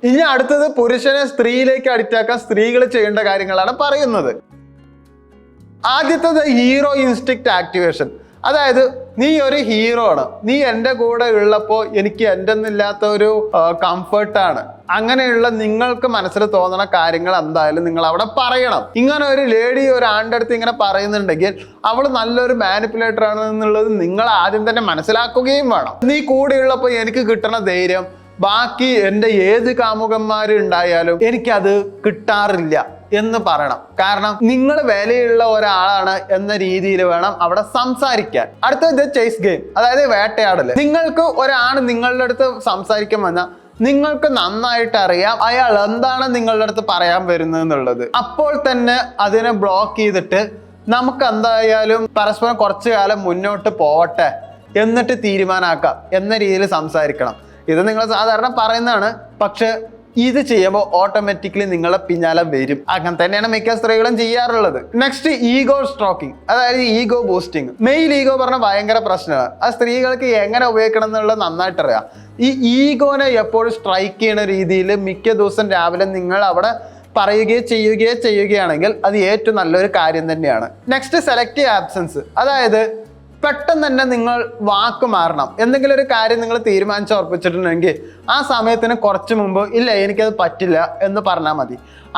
ഇനി അടുത്തത് പുരുഷനെ സ്ത്രീയിലേക്ക് അഡിക്റ്റാക്കാൻ സ്ത്രീകൾ ചെയ്യേണ്ട കാര്യങ്ങളാണ് പറയുന്നത്. ആദ്യത്തത് ഹീറോ ഇൻസ്റ്റിക്റ്റ് ആക്ടിവേഷൻ. അതായത് നീ ഒരു ഹീറോ ആണ്, നീ എൻ്റെ കൂടെ ഉള്ളപ്പോൾ എനിക്ക് എന്തെന്നില്ലാത്ത ഒരു കംഫർട്ടാണ്. അങ്ങനെയുള്ള നിങ്ങൾക്ക് മനസ്സിൽ തോന്നണ കാര്യങ്ങൾ എന്തായാലും നിങ്ങൾ അവിടെ പറയണം. ഇങ്ങനെ ഒരു ലേഡി ഒരു ആണിൻ്റെ അടുത്ത് ഇങ്ങനെ പറയുന്നുണ്ടെങ്കിൽ അവൾ നല്ലൊരു മാനിപ്പുലേറ്റർ ആണ് എന്നുള്ളത് നിങ്ങൾ ആദ്യം തന്നെ മനസ്സിലാക്കുകയും വേണം. നീ കൂടെ ഉള്ളപ്പോൾ എനിക്ക് കിട്ടണ ധൈര്യം ബാക്കി എൻ്റെ ഏത് കാമുകന്മാരുണ്ടായാലും എനിക്കത് കിട്ടാറില്ല എന്ന് പറയണം. കാരണം നിങ്ങൾ വിലയുള്ള ഒരാളാണ് എന്ന രീതിയിൽ വേണം അവിടെ സംസാരിക്കാൻ. അടുത്തത് ചേസ് ഗെയിം, അതായത് വേട്ടയാടല്. നിങ്ങൾക്ക് ഒരാണ് നിങ്ങളുടെ അടുത്ത് സംസാരിക്കാൻ വന്നാൽ നിങ്ങൾക്ക് നന്നായിട്ട് അറിയാം അയാൾ എന്താണ് നിങ്ങളുടെ അടുത്ത് പറയാൻ വരുന്നത് എന്നുള്ളത്. അപ്പോൾ തന്നെ അതിനെ ബ്ലോക്ക് ചെയ്തിട്ട് നമുക്ക് എന്തായാലും പരസ്പരം കുറച്ചു കാലം മുന്നോട്ട് പോവട്ടെ എന്നിട്ട് തീരുമാനാക്കാം എന്ന രീതിയിൽ സംസാരിക്കണം. ഇത് നിങ്ങൾ സാധാരണ പറയുന്നതാണ്, പക്ഷെ ഇത് ചെയ്യുമ്പോൾ ഓട്ടോമാറ്റിക്കലി നിങ്ങളെ പിന്നാലെ വരും. അങ്ങനെ തന്നെയാണ് മിക്ക സ്ത്രീകളും ചെയ്യാറുള്ളത്. നെക്സ്റ്റ് ഈഗോ സ്ട്രോക്കിംഗ്, അതായത് ഈഗോ ബൂസ്റ്റിംഗ്. മെയിൽ ഈഗോ പറഞ്ഞാൽ ഭയങ്കര പ്രശ്നമാണ്. ആ സ്ത്രീകൾക്ക് എങ്ങനെ ഉപയോഗിക്കണം എന്നുള്ളത് നന്നായിട്ട് അറിയാം. ഈ ഈഗോനെ എപ്പോഴും സ്ട്രൈക്ക് ചെയ്യുന്ന രീതിയിൽ മിക്ക ദിവസം രാവിലെ നിങ്ങൾ അവിടെ പറയുകയോ ചെയ്യുകയാണെങ്കിൽ അത് ഏറ്റവും നല്ലൊരു കാര്യം തന്നെയാണ്. നെക്സ്റ്റ് സെലക്റ്റീവ് ആബ്സെൻസ്, അതായത് പെട്ടെന്ന് തന്നെ നിങ്ങൾ വാക്ക് മാറണം. എന്തെങ്കിലും ഒരു കാര്യം നിങ്ങൾ തീരുമാനിച്ച് ഉറപ്പിച്ചിട്ടുണ്ടെങ്കിൽ ആ സമയത്തിന് കുറച്ച് മുമ്പ് ഇല്ല എനിക്കത് പറ്റില്ല എന്ന് പറഞ്ഞാൽ മതി.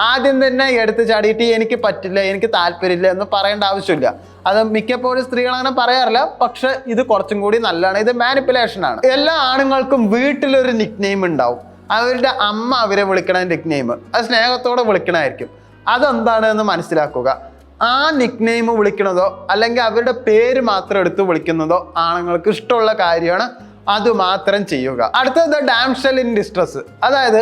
ആദ്യം തന്നെ എടുത്ത് ചാടിയിട്ട് എനിക്ക് പറ്റില്ല, എനിക്ക് താല്പര്യമില്ല എന്ന് പറയേണ്ട ആവശ്യമില്ല. അത് മിക്കപ്പോഴും സ്ത്രീകൾ അങ്ങനെ പറയാറില്ല, പക്ഷെ ഇത് കുറച്ചും കൂടി നല്ലതാണ്. ഇത് മാനിപ്പുലേഷനാണ്. എല്ലാ ആണുങ്ങൾക്കും വീട്ടിലൊരു നിക് നെയിം ഉണ്ടാവും. അവരുടെ അമ്മ അവരെ വിളിക്കണ നിക് നെയിം അത് സ്നേഹത്തോടെ വിളിക്കണമായിരിക്കും. അതെന്താണ് എന്ന് മനസ്സിലാക്കുക. ആ നിക് നെയിം വിളിക്കണതോ അല്ലെങ്കിൽ അവരുടെ പേര് മാത്രം എടുത്ത് വിളിക്കുന്നതോ ആണുങ്ങൾക്ക് ഇഷ്ടമുള്ള കാര്യമാണ്, അത് മാത്രം ചെയ്യുക. അടുത്തത് ഡാംഷെൽ ഇൻ ഡിസ്ട്രസ്, അതായത്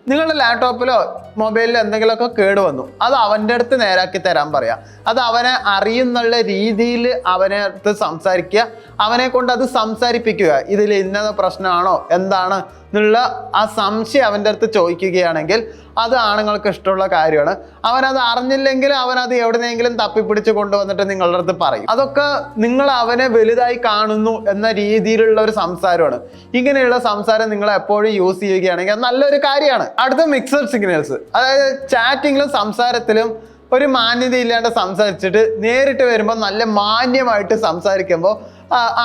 നിങ്ങളുടെ ലാപ്ടോപ്പിലോ മൊബൈലിലോ എന്തെങ്കിലുമൊക്കെ കേട് വന്നു, അത് അവൻ്റെ അടുത്ത് നേരാക്കി തരാൻ പറയാം. അത് അവനെ അറിയുന്നുള്ള രീതിയിൽ അവനെ അടുത്ത് സംസാരിക്കുക, അവനെ കൊണ്ട് അത് സംസാരിപ്പിക്കുക. ഇതിൽ ഇന്നത് പ്രശ്നമാണോ എന്താണ് എന്നുള്ള ആ സംശയം അവൻ്റെ അടുത്ത് ചോദിക്കുകയാണെങ്കിൽ അത് ആണുങ്ങൾക്ക് ഇഷ്ടമുള്ള കാര്യമാണ്. അവനത് അറിഞ്ഞില്ലെങ്കിൽ അവനത് എവിടെന്നെങ്കിലും തപ്പിപ്പിടിച്ച് കൊണ്ടുവന്നിട്ട് നിങ്ങളുടെ അടുത്ത് പറയും. അതൊക്കെ നിങ്ങൾ അവനെ വലുതായി കാണുന്നു എന്ന രീതിയിലുള്ള ഒരു സംസാരമാണ്. ഇങ്ങനെയുള്ള സംസാരം നിങ്ങൾ എപ്പോഴും യൂസ് ചെയ്യുകയാണെങ്കിൽ അത് നല്ലൊരു കാര്യമാണ്. അടുത്ത മിക്സഡ് സിഗ്നൽസ്, അതായത് ചാറ്റിങ്ങിലും സംസാരത്തിലും ഒരു മാന്യത ഇല്ലാണ്ട് സംസാരിച്ചിട്ട് നേരിട്ട് വരുമ്പോൾ നല്ല മാന്യമായിട്ട് സംസാരിക്കുമ്പോൾ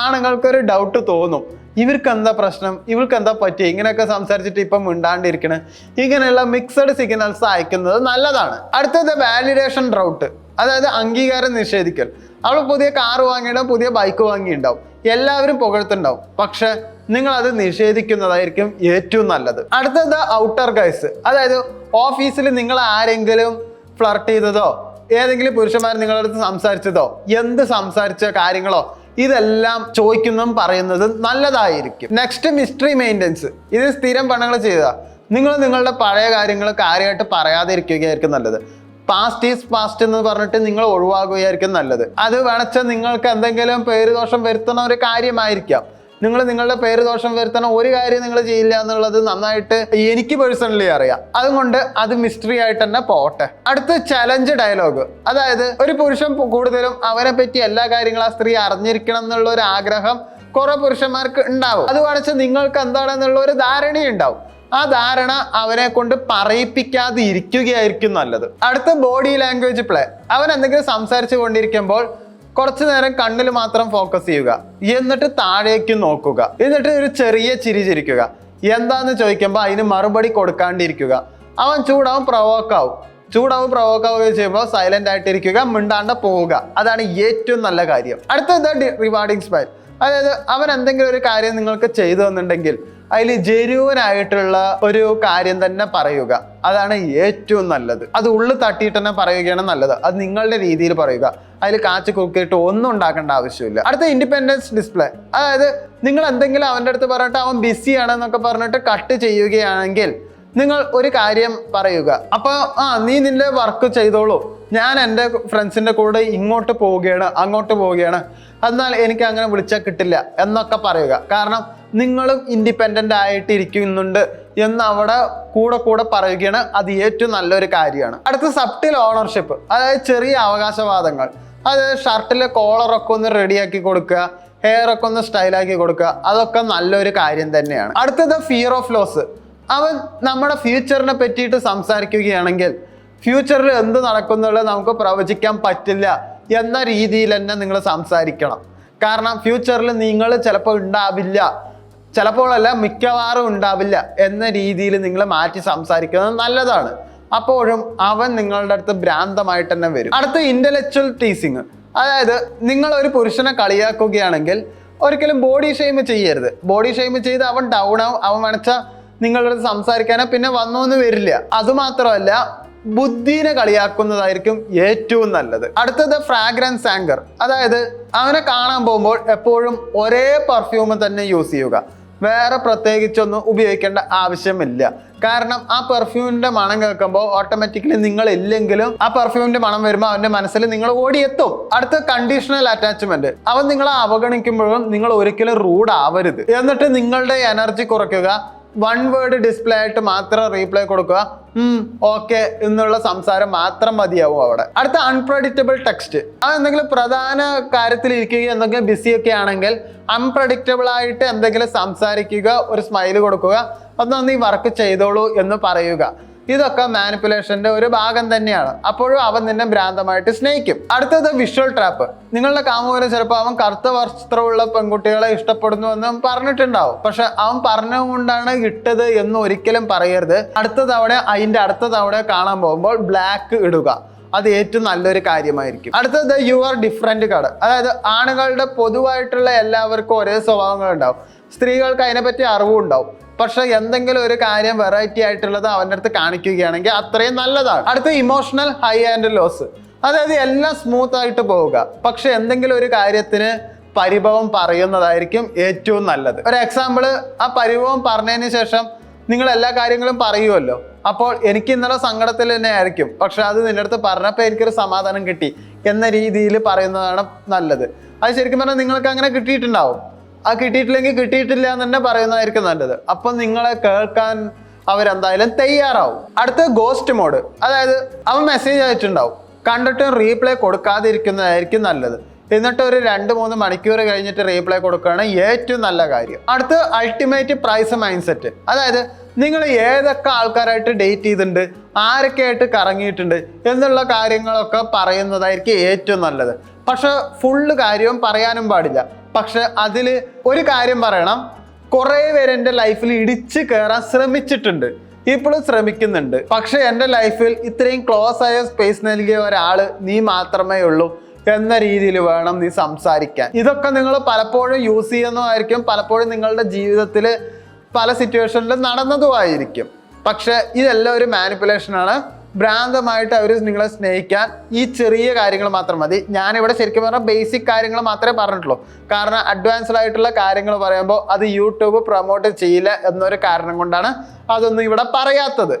ആണുങ്ങൾക്കൊരു ഡൗട്ട് തോന്നും, ഇവർക്ക് എന്താ പ്രശ്നം, ഇവർക്ക് എന്താ പറ്റി ഇങ്ങനെയൊക്കെ സംസാരിച്ചിട്ട് ഇപ്പം മിണ്ടാണ്ടിരിക്കണേ. ഇങ്ങനെയുള്ള മിക്സഡ് സിഗ്നൽസ് അയക്കുന്നത് നല്ലതാണ്. അടുത്തത് വാലിഡേഷൻ ഡൗട്ട്, അതായത് അംഗീകാരം നിഷേധിക്കൽ. അവൾ പുതിയ കാറ് വാങ്ങിയിട്ടുണ്ടാവും, പുതിയ ബൈക്ക് വാങ്ങിയിട്ടുണ്ടാവും, എല്ലാവരും പുകഴ്ത്തുണ്ടാവും, പക്ഷെ നിങ്ങൾ അത് നിഷേധിക്കുന്നതായിരിക്കും ഏറ്റവും നല്ലത്. അടുത്തത് ഔട്ടർ ഗൈസ്, അതായത് ഓഫീസിൽ നിങ്ങൾ ആരെങ്കിലും ഫ്ലർട്ട് ചെയ്തതോ ഏതെങ്കിലും പുരുഷന്മാർ നിങ്ങളുടെ അടുത്ത് സംസാരിച്ചതോ എന്ത് സംസാരിച്ച കാര്യങ്ങളോ ഇതെല്ലാം ചോദിക്കുന്നതും പറയുന്നതും നല്ലതായിരിക്കും. നെക്സ്റ്റ് മിസ്റ്ററി മെയിൻ്റെനൻസ്, ഇത് സ്ഥിരം പണങ്ങൾ ചെയ്തതാ. നിങ്ങൾ നിങ്ങളുടെ പഴയ കാര്യങ്ങൾ കാര്യമായിട്ട് പറയാതിരിക്കുകയായിരിക്കും നല്ലത്. പാസ്റ്റ് ഈസ് പാസ്റ്റ് എന്ന് പറഞ്ഞിട്ട് നിങ്ങൾ ഒഴിവാക്കുകയായിരിക്കും നല്ലത്. അത് വേണച്ചാൽ നിങ്ങൾക്ക് എന്തെങ്കിലും പേരുദോഷം വരുത്തുന്ന ഒരു കാര്യമായിരിക്കാം. നിങ്ങൾ നിങ്ങളുടെ പേര് ദോഷം വരുത്തണ ഒരു കാര്യം നിങ്ങൾ ചെയ്യില്ല എന്നുള്ളത് നന്നായിട്ട് എനിക്ക് പേഴ്സണലി അറിയാം. അതുകൊണ്ട് അത് മിസ്റ്ററി ആയിട്ട് തന്നെ പോട്ടെ. അടുത്ത ചലഞ്ച് ഡയലോഗ്, അതായത് ഒരു പുരുഷൻ കൂടുതലും അവനെ പറ്റി എല്ലാ കാര്യങ്ങളും ആ സ്ത്രീ അറിഞ്ഞിരിക്കണം എന്നുള്ള ഒരു ആഗ്രഹം കുറെ പുരുഷന്മാർക്ക് ഉണ്ടാവും. അത് കാണിച്ചാൽ നിങ്ങൾക്ക് എന്താണെന്നുള്ള ഒരു ധാരണയുണ്ടാവും. ആ ധാരണ അവനെ കൊണ്ട് പറയിപ്പിക്കാതെ ഇരിക്കുകയായിരിക്കും നല്ലത്. അടുത്ത ബോഡി ലാംഗ്വേജ് പ്ലേ, അവൻ എന്തെങ്കിലും സംസാരിച്ചു കൊണ്ടിരിക്കുമ്പോൾ കുറച്ചു നേരം കണ്ണിൽ മാത്രം ഫോക്കസ് ചെയ്യുക, എന്നിട്ട് താഴേക്ക് നോക്കുക, എന്നിട്ട് ഒരു ചെറിയ ചിരി ചിരിക്കുക. എന്താന്ന് ചോദിക്കുമ്പോൾ അതിന് മറുപടി കൊടുക്കാണ്ടിരിക്കുക. അവൻ ചൂടാവും പ്രവോക്കാവുകയും ചെയ്യുമ്പോൾ സൈലന്റ് ആയിട്ടിരിക്കുക, മിണ്ടാണ്ട് പോവുക. അതാണ് ഏറ്റവും നല്ല കാര്യം. അടുത്തത് റിവാർഡിങ് സ്മൈൽ, അതായത് അവൻ എന്തെങ്കിലും ഒരു കാര്യം നിങ്ങൾക്ക് ചെയ്തു തന്നിട്ടുണ്ടെങ്കിൽ അതിൽ ജെന്യുവനായിട്ടുള്ള ഒരു കാര്യം തന്നെ പറയുക. അതാണ് ഏറ്റവും നല്ലത്. അത് ഉള്ളിൽ തട്ടിയിട്ട് തന്നെ പറയുകയാണ് നല്ലത്. അത് നിങ്ങളുടെ രീതിയിൽ പറയുക. അതിൽ കാച്ച് കുക്കിയിട്ട് ഒന്നും ഉണ്ടാക്കേണ്ട ആവശ്യമില്ല. അടുത്ത ഇൻഡിപെൻഡൻസ് ഡിസ്പ്ലേ, അതായത് നിങ്ങൾ എന്തെങ്കിലും അവൻ്റെ അടുത്ത് പറഞ്ഞിട്ട് അവൻ ബിസിയാണെന്നൊക്കെ പറഞ്ഞിട്ട് കട്ട് ചെയ്യുകയാണെങ്കിൽ നിങ്ങൾ ഒരു കാര്യം പറയുക, അപ്പോൾ നീ നിന്റെ വർക്ക് ചെയ്തോളൂ, ഞാൻ എൻ്റെ ഫ്രണ്ട്സിൻ്റെ കൂടെ ഇങ്ങോട്ട് പോവുകയാണ് അങ്ങോട്ട് പോവുകയാണ്, എന്നാൽ എനിക്ക് അങ്ങനെ വിളിച്ചാൽ കിട്ടില്ല എന്നൊക്കെ പറയുക. കാരണം നിങ്ങളും ഇൻഡിപെൻഡൻ്റ് ആയിട്ട് ഇരിക്കുന്നുണ്ട് എന്ന് അവിടെ കൂടെ പറയുകയാണ്. അത് ഏറ്റവും നല്ലൊരു കാര്യമാണ്. അടുത്ത സബ്റ്റിൽ ഓണർഷിപ്പ്, അതായത് ചെറിയ അവകാശവാദങ്ങൾ. അതായത് ഷർട്ടിലെ കോളറൊക്കെ ഒന്ന് റെഡിയാക്കി കൊടുക്കുക, ഹെയർ ഒക്കെ ഒന്ന് സ്റ്റൈലാക്കി കൊടുക്കുക. അതൊക്കെ നല്ലൊരു കാര്യം തന്നെയാണ്. അടുത്തത് ഫിയർ ഓഫ് ലോസ്, അവൻ നമ്മുടെ ഫ്യൂച്ചറിനെ പറ്റിയിട്ട് സംസാരിക്കുകയാണെങ്കിൽ ഫ്യൂച്ചറിൽ എന്ത് നടക്കുന്നുള്ളത് നമുക്ക് പ്രവചിക്കാൻ പറ്റില്ല എന്ന രീതിയിൽ തന്നെ നിങ്ങൾ സംസാരിക്കണം. കാരണം ഫ്യൂച്ചറിൽ നിങ്ങൾ ചിലപ്പോൾ ഉണ്ടാവില്ല, ചിലപ്പോഴല്ല മിക്കവാറും ഉണ്ടാവില്ല എന്ന രീതിയിൽ നിങ്ങൾ മാറ്റി സംസാരിക്കുന്നത് നല്ലതാണ്. അപ്പോഴും അവൻ നിങ്ങളുടെ അടുത്ത് ഭ്രാന്തമായിട്ട് തന്നെ വരും. അടുത്ത ഇന്റലക്ച്വൽ ടീസിങ്. അതായത് നിങ്ങൾ ഒരു പുരുഷനെ കളിയാക്കുകയാണെങ്കിൽ ഒരിക്കലും ബോഡി ഷെയിം ചെയ്യരുത്. ബോഡി ഷെയിം ചെയ്ത് അവൻ ഡൗൺ ആവും, അവൻ വേണിച്ചാൽ നിങ്ങളുടെ അടുത്ത് സംസാരിക്കാനോ പിന്നെ വന്നോന്ന് വരില്ല. അതുമാത്രമല്ല, ബുദ്ധിനെ കളിയാക്കുന്നതായിരിക്കും ഏറ്റവും നല്ലത്. അടുത്തത് ഫ്രാഗ്രൻസ് ആങ്കർ. അതായത് അവനെ കാണാൻ പോകുമ്പോൾ എപ്പോഴും ഒരേ പെർഫ്യൂം തന്നെ യൂസ് ചെയ്യുക, വേറെ പ്രത്യേകിച്ചൊന്നും ഉപയോഗിക്കേണ്ട ആവശ്യമില്ല. കാരണം ആ പെർഫ്യൂമിന്റെ മണം കേൾക്കുമ്പോൾ ഓട്ടോമാറ്റിക്കലി നിങ്ങൾ ഇല്ലെങ്കിലും ആ പെർഫ്യൂമിന്റെ മണം വരുമ്പോൾ അവന്റെ മനസ്സിൽ നിങ്ങൾ ഓടിയെത്തും. അടുത്ത കണ്ടീഷണൽ അറ്റാച്ച്മെന്റ്. അവൻ നിങ്ങളെ അവഗണിക്കുമ്പോഴും നിങ്ങൾ ഒരിക്കലും റൂഡ് ആവരുത്. എന്നിട്ട് നിങ്ങളുടെ എനർജി കുറയ്ക്കുക, വൺ വേർഡ് ഡിസ്പ്ലേ ആയിട്ട് മാത്രം റീപ്ലൈ കൊടുക്കുക, ഓക്കെ എന്നുള്ള സംസാരം മാത്രം മതിയാവും അവിടെ. അടുത്ത അൺപ്രഡിക്റ്റബിൾ ടെക്സ്റ്റ്. അത് എന്തെങ്കിലും പ്രധാന കാര്യത്തിൽ ഇരിക്കുക, എന്തെങ്കിലും ബിസി ഒക്കെ ആണെങ്കിൽ അൺപ്രഡിക്റ്റബിൾ ആയിട്ട് എന്തെങ്കിലും സംസാരിക്കുക, ഒരു സ്മൈല് കൊടുക്കുക, ഒന്ന് നീ വർക്ക് ചെയ്തോളൂ എന്ന് പറയുക. ഇതൊക്കെ മാനിപ്പുലേഷന്റെ ഒരു ഭാഗം തന്നെയാണ്. അപ്പോഴും അവൻ നിന്നെ ഭ്രാന്തമായിട്ട് സ്നേഹിക്കും. അടുത്തത് വിഷ്വൽ ട്രാപ്പ്. നിങ്ങളുടെ കാമുകന് ചിലപ്പോൾ അവൻ കറുത്ത വസ്ത്രമുള്ള പെൺകുട്ടികളെ ഇഷ്ടപ്പെടുന്നു എന്ന് പറഞ്ഞിട്ടുണ്ടാവും. പക്ഷെ അവൻ പറഞ്ഞുകൊണ്ടാണ് ഇട്ടത് എന്ന് ഒരിക്കലും പറയരുത്. അടുത്ത തവണ കാണാൻ പോകുമ്പോൾ ബ്ലാക്ക് ഇടുക. അത് ഏറ്റവും നല്ലൊരു കാര്യമായിരിക്കും. അടുത്തത് യുവർ ഡിഫറെന്റ് കാർഡ്. അതായത് ആണുങ്ങളുടെ പൊതുവായിട്ടുള്ള എല്ലാവർക്കും ഒരേ സ്വഭാവങ്ങൾ ഉണ്ടാവും, സ്ത്രീകൾക്ക് അതിനെപ്പറ്റി അറിവും ഉണ്ടാവും. പക്ഷെ എന്തെങ്കിലും ഒരു കാര്യം വെറൈറ്റി ആയിട്ടുള്ളത് അവൻ്റെ അടുത്ത് കാണിക്കുകയാണെങ്കിൽ അത്രയും നല്ലതാണ്. അടുത്ത ഇമോഷണൽ ഹൈ ആൻഡ് ലോസ്. അതായത് എല്ലാം സ്മൂത്ത് ആയിട്ട് പോവുക, പക്ഷെ എന്തെങ്കിലും ഒരു കാര്യത്തിന് പരിഭവം പറയുന്നതായിരിക്കും ഏറ്റവും നല്ലത്. ഒരു എക്സാമ്പിള്, ആ പരിഭവം പറഞ്ഞതിന് ശേഷം നിങ്ങൾ എല്ലാ കാര്യങ്ങളും പറയുമല്ലോ, അപ്പോൾ എനിക്ക് ഇന്നലെ സങ്കടത്തിൽ തന്നെ ആയിരിക്കും, പക്ഷെ അത് നിന്റെ അടുത്ത് പറഞ്ഞപ്പോൾ എനിക്കൊരു സമാധാനം കിട്ടി എന്ന രീതിയിൽ പറയുന്നതാണ് നല്ലത്. അത് ശരിക്കും പറഞ്ഞാൽ നിങ്ങൾക്ക് അങ്ങനെ കിട്ടിയിട്ടുണ്ടാവും. ആ കിട്ടിയിട്ടില്ലെങ്കിൽ കിട്ടിയിട്ടില്ല എന്ന് തന്നെ പറയുന്നതായിരിക്കും നല്ലത്. അപ്പം നിങ്ങളെ കേൾക്കാൻ അവരെന്തായാലും തയ്യാറാവും. അടുത്ത ഗോസ്റ്റ് മോഡ്. അതായത് അവൻ മെസ്സേജ് അയച്ചിട്ടുണ്ടാവും, കണ്ടിട്ടും റീപ്ലൈ കൊടുക്കാതിരിക്കുന്നതായിരിക്കും നല്ലത്. എന്നിട്ട് ഒരു 2-3 മണിക്കൂർ കഴിഞ്ഞിട്ട് റീപ്ലൈ കൊടുക്കുകയാണ് ഏറ്റവും നല്ല കാര്യം. അടുത്ത അൾട്ടിമേറ്റ് പ്രൈസ് മൈൻഡ് സെറ്റ്. അതായത് നിങ്ങൾ ഏതൊക്കെ ആൾക്കാരായിട്ട് ഡേറ്റ് ചെയ്തിട്ടുണ്ട്, ആരൊക്കെ ആയിട്ട് കറങ്ങിയിട്ടുണ്ട് എന്നുള്ള കാര്യങ്ങളൊക്കെ പറയുന്നതായിരിക്കും ഏറ്റവും നല്ലത്. പക്ഷെ ഫുള്ള് കാര്യവും പറയാനും പാടില്ല. പക്ഷെ അതിൽ ഒരു കാര്യം പറയണം, കുറേ പേര് എൻ്റെ ലൈഫിൽ ഇടിച്ച് കയറാൻ ശ്രമിച്ചിട്ടുണ്ട്, ഇപ്പോഴും ശ്രമിക്കുന്നുണ്ട്. പക്ഷെ എൻ്റെ ലൈഫിൽ ഇത്രയും ക്ലോസ് ആയ സ്പേസ് നൽകിയ ഒരാൾ നീ മാത്രമേ ഉള്ളൂ എന്ന രീതിയിൽ വേണം നീ സംസാരിക്കാൻ. ഇതൊക്കെ നിങ്ങൾ പലപ്പോഴും യൂസ് ചെയ്യുന്നതായിരിക്കും, പലപ്പോഴും നിങ്ങളുടെ ജീവിതത്തിൽ പല സിറ്റുവേഷനിലും നടന്നതുമായിരിക്കും. പക്ഷെ ഇതെല്ലാം ഒരു മാനിപ്പുലേഷനാണ്. ഭ്രാന്തമായിട്ട് അവർ നിങ്ങളെ സ്നേഹിക്കാൻ ഈ ചെറിയ കാര്യങ്ങൾ മാത്രം മതി. ഞാനിവിടെ ശരിക്കും പറഞ്ഞാൽ ബേസിക് കാര്യങ്ങൾ മാത്രമേ പറഞ്ഞിട്ടുള്ളൂ. കാരണം അഡ്വാൻസ്ഡ് ആയിട്ടുള്ള കാര്യങ്ങൾ പറയുമ്പോൾ അത് യൂട്യൂബ് പ്രൊമോട്ട് ചെയ്യില്ല എന്നൊരു കാരണം കൊണ്ടാണ് അതൊന്നും ഇവിടെ പറയാത്തത്.